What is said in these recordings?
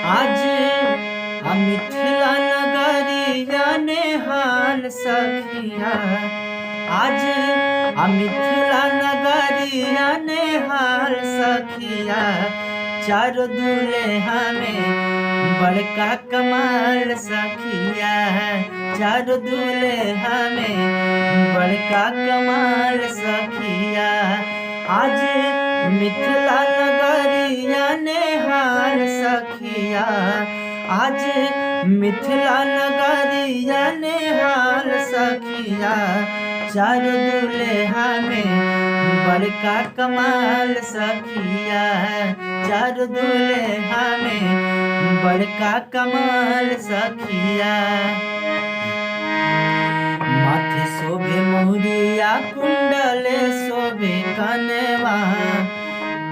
आज मिथिला नगरिया नेहाल सखिया। आज मिथिला नगरिया नेहाल सखिया। चारों दुल्हा में बड़का कमाल सखिया। चारों दुल्हा में बड़का कमाल सखिया। आज मिथिला नगरिया नेहाल सखिया। आज मिथिला नगरिया नेहाल सखिया। चारों दुल्हा में बड़का कमाल सखिया। चारों दुल्हा में बड़का कमाल सखिया। माथे शोभे मोहरिया कुंडल शोभे कनवा।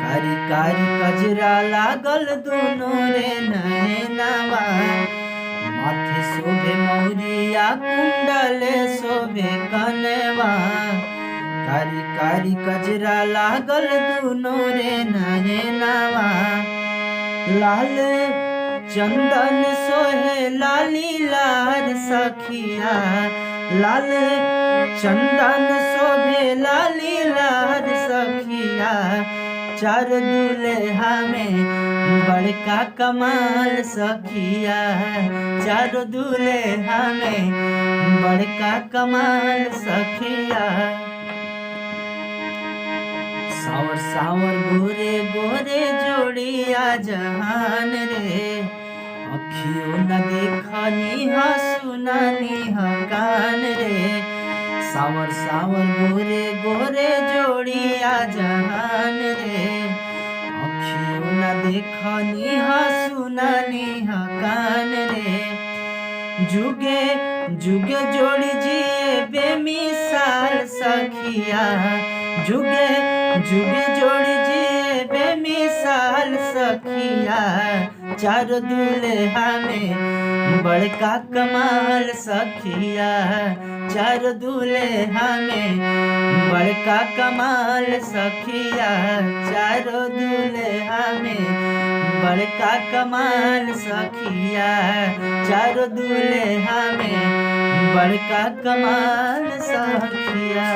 कारी कारी कजरा लागल दुनो रे नैनवा। माथे शोभे मोहरिया कुंडल शोभे कनवा। कारी कारी कजरा लागल दुनो रे नैनवा। लाल चंदन सोहे लाली लाल सखिया। लाल चंदन शोभे लाली लाल सखिया। चारों दुल्हा में बड़का कमाल सखिया। चारों दुल्हा में बड़का कमाल सखिया। सावर सावर गोरे गोरे जोड़िया जहान रे। अखियों न देखनी हा सुनानी हा कान रे। सावर सावर गोरे गोरे जोड़िया जहान रे। अखियों न देखनी हा सुनानी हा कान रे। जुगे जुगे जोड़ी जिए बेमिसाल सखिया। जुगे जुगे जोड़ी जिए बेमिसाल सखिया। चारों दुल्हा में बड़का कमाल सखिया। चारों दुल्हा में बड़का कमाल सखिया। चारों दुल्हा में बड़का कमाल सखिया। चारों दुल्हा में बड़का कमाल सखिया।